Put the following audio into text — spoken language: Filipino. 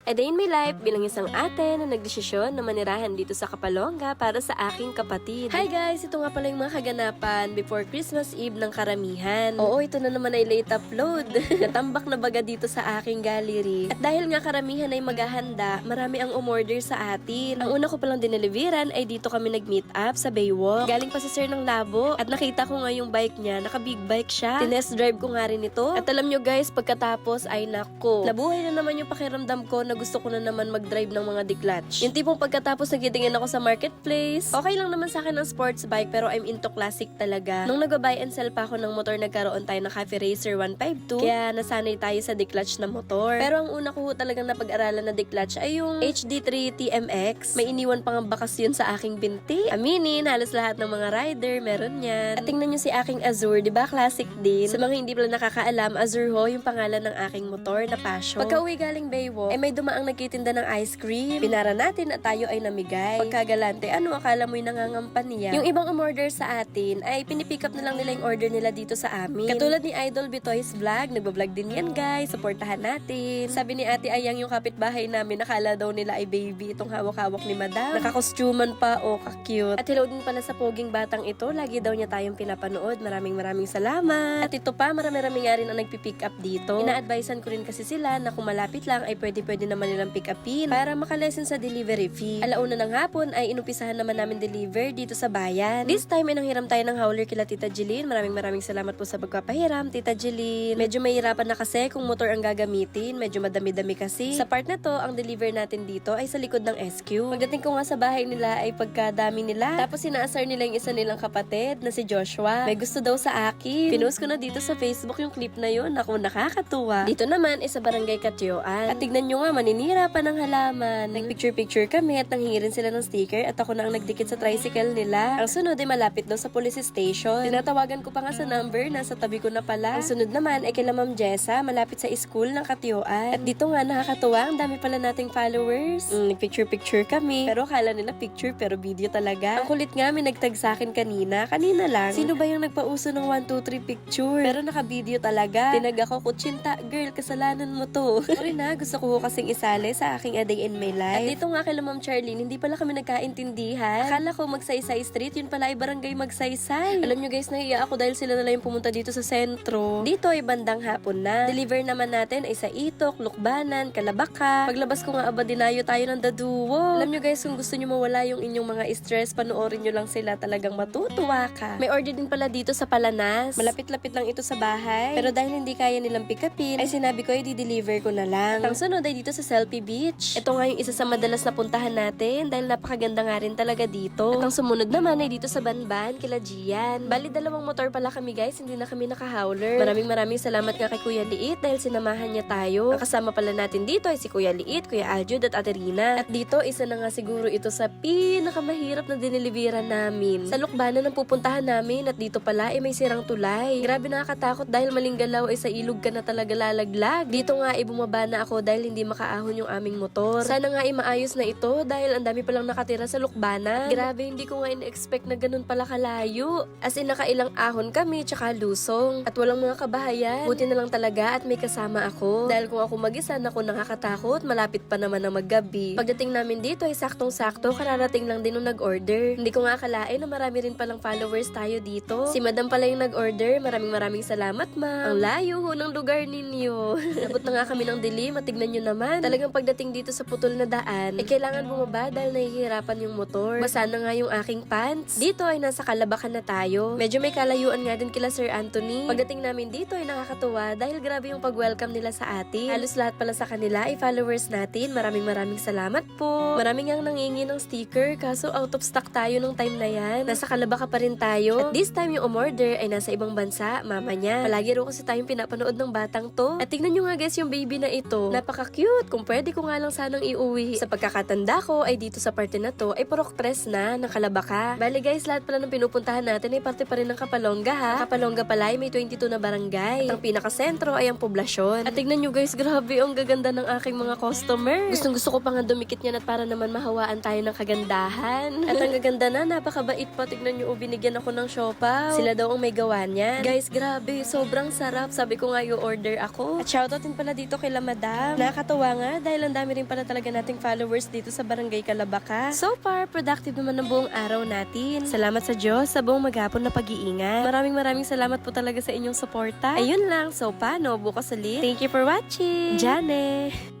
A day in my life bilang isang ate na nagdesisyon na manirahan dito sa Kapalonga para sa aking kapatid. Hi guys! Ito nga pala yung mga kaganapan before Christmas Eve ng karamihan. Oo, ito na naman ay late upload. Natambak na baga dito sa aking gallery. At dahil nga karamihan ay maghahanda, marami ang umorder sa atin. Ang una ko palang dineliveran ay dito kami nag-meet up sa Baywalk. Galing pa si Sir ng Labo at nakita ko nga yung bike niya. Naka-big bike siya. Tinest drive ko nga rin ito. At alam nyo guys, pagkatapos ay nako. Nabuhay na naman yung pakiramdam ko na gusto ko na naman mag-drive ng mga declutch. Yung tipong pagkatapos nagtitingin ako sa marketplace, okay lang naman sa akin ng sports bike pero I'm into classic talaga. Nung nag-buy and sell pa ako ng motor, nagkaroon tayo ng Cafe Racer 152, kaya nasanay tayo sa declutch na motor. Pero ang una ko talagang napag-aralan na declutch ay yung HD3 TMX. May iniwan pang bakas yun sa aking binti. Aminin, halos lahat ng mga rider meron yan. At tingnan nyo si aking Azure, di ba? Classic din. Sa mga hindi pala nakakaalam, Azure ho yung pangalan ng aking motor na Passion. Pagka-uwi galing Baywalk, may dumaang nagtitinda ng ice cream. Pinara natin at tayo ay namigay. Pagkagalante, ano akala mo'y nangangampan niya? Yung ibang umorder sa atin ay pinipick up na lang nila yung order nila dito sa amin. Katulad ni Idol Bitoy's Vlog, nagbablog din yan guys. Supportahan natin. Sabi ni Ate Ayang yung kapitbahay namin, nakala daw nila ay baby itong hawak-hawak ni Madam. Nakakostuman pa, oh ka-cute. At hello din pala sa poging batang ito. Lagi daw niya tayong pinapanood. Maraming salamat. At ito pa, marami nga rin ang nagpipick up dito. Ina-advisean ko rin kasi sila na kung malapit lang ay pwede naman nilang pick upin para makalesen sa delivery fee. Alauna ng hapon ay inupisahan naman namin deliver dito sa bayan. This time ay nanghiram tayo ng hauler kila Tita Jeline. Maraming salamat po sa pagpapahiram, Tita Jeline. Medyo mahirapan na kasi kung motor ang gagamitin. Medyo madami-dami kasi. Sa part na to, ang deliver natin dito ay sa likod ng SQ. Pagdating ko nga sa bahay nila ay pagkadami nila. Tapos sinaasar nila yung isa nilang kapatid na si Joshua. May gusto daw sa akin. Pinost ko na dito sa Facebook yung clip na yun. Ako, nakakatuwa. Dito naman ay sa Barangay Katyoan. At tignan nyo nga, maninira pa ng halaman. Nagpicture-picture kami at nanghingi rin sila ng sticker at ako na ang nagdikit sa tricycle nila. Ang sunod ay malapit daw sa police station. Tinatawagan ko pa nga sa number, nasa tabi ko na pala. Ang sunod naman ay kila Ma'am Jessa, malapit sa school ng Katyoan. At dito nga, nakakatuwa, ang dami pala nating followers. Nagpicture-picture kami. Pero akala nila picture pero video talaga. Ang kulit nga, may nagtag sa akin kanina lang. Sino ba yung nagpauso ng 1, 2, 3 picture? Pero naka-video talaga. Tinag ako, kutsinta, girl, kasalanan mo to. Sorry na, gusto ko kasing isali sa aking A Day in My Life. At dito nga kay Ma'am Charlene, hindi pala kami nagkaintindihan. Akala ko Magsaysay Street, yun pala ay Barangay Magsaysay. Alam nyo guys, nahiya ako dahil sila na lang yung pumunta dito sa sentro. Dito ay bandang hapon na. Deliver naman natin ay sa Itok, Lukbanan, Kalabaka. Paglabas ko nga, dinayo tayo ng Daduwo. Alam nyo guys, kung gusto nyo mawala yung inyong mga stress, panoorin nyo lang sila, talagang matutuwa ka. May order din pala dito sa Palanas. Malapit-lapit lang ito sa bahay. Pero dahil hindi kaya nilang pick upin, ay sinabi ko ay di-deliver ko na lang. Ang sunod ay dito sa Selfie Beach. Ito nga yung isa sa madalas na puntahan natin dahil napakaganda nga rin talaga dito. At ang sumunod naman ay dito sa Banban, kila Gian. Bali, dalawang motor pala kami guys, hindi na kami naka-hauler. Maraming salamat nga kay Kuya Liit dahil sinamahan niya tayo. Ang kasama pala natin dito ay si Kuya Liit, Kuya Aljud at Ate Rina. At dito, isa na nga siguro ito sa pinakamahirap na dineliveran namin. Sa Lukbanan ang pupuntahan namin at dito pala ay may sirang tulay. Grabe, nakakatakot dahil maling galaw ay sa ilog ka na talaga lalaglag. Dito nga ay bumaba na ako dahil hindi makaahon yung aming motor. Sana nga ay maayos na ito dahil ang dami palang nakatira sa Lukbanan. Grabe, hindi ko nga in-expect na ganun pala kalayo. As in, nakailang ahon kami tsaka lusong. At walang mga kabahayan. Buti na lang talaga at may kasama ako. Dahil kung ako mag-isa, naku, nakakatakot. Malapit pa naman na maggabi. Pagdating namin dito ay saktong-sakto, kararating lang din nung nag-order. Hindi ko nga akalain na marami rin palang followers tayo dito. Si Madam pala yung nag-order. Maraming salamat, ma'am. Ang layo ho ng lugar ninyo. Nabot na nga kami ng dilim at tignan nyo naman. Talagang pagdating dito sa putol na daan, kailangan bumaba dahil nahihirapan yung motor. Basa na nga yung aking pants. Dito ay nasa Kalabakan na tayo. Medyo may kalayuan nga din kila Sir Anthony. Pagdating namin dito ay nakakatuwa dahil grabe yung pag-welcome nila sa atin. Halos lahat pala sa kanila ay followers natin. Maraming salamat po. Maraming ang nangingi ng sticker kaso out of stock tayo nung time na yan. Nasa Kalabaka pa rin tayo. At this time yung umorder ay nasa ibang bansa, mama niya. Palagi rin kasi tayong pinapanood ng batang to. At tignan nyo nga guys yung baby na ito. Napaka-cute. Kung pwede ko nga lang sanang iuwi. Sa pagkakatanda ko ay dito sa parte na to ay purok press na ng Kalabaka. Bali guys, lahat pala ng pinupuntahan natin ay parte pa rin ng Kapalonga ha. Kapalonga pala ay may 22 na barangay. At ang pinakasentro ay ang poblasyon. At tignan nyo guys, grabe ang gaganda ng aking mga customer. Gusto ko pa nga dumikit yan at para naman mahawaan tayo ng kagandahan. At ang gaganda na, napakabait pa. Tignan nyo, binigyan ako ng siopaw. Sila daw ang may gawa niyan. Guys, grabe, sobrang sarap. Sabi ko nga i-order ako. At shoutout din pala dito kay Madam. Nakakatawa nga dahil ang dami rin pala talaga nating followers dito sa Barangay Calabaka. So far, productive naman ng buong araw natin. Salamat sa Diyos sa buong maghapon na pag-iingat. Maraming salamat po talaga sa inyong suporta. Ayun lang, so paano? Bukas ulit. Thank you for watching. Jane!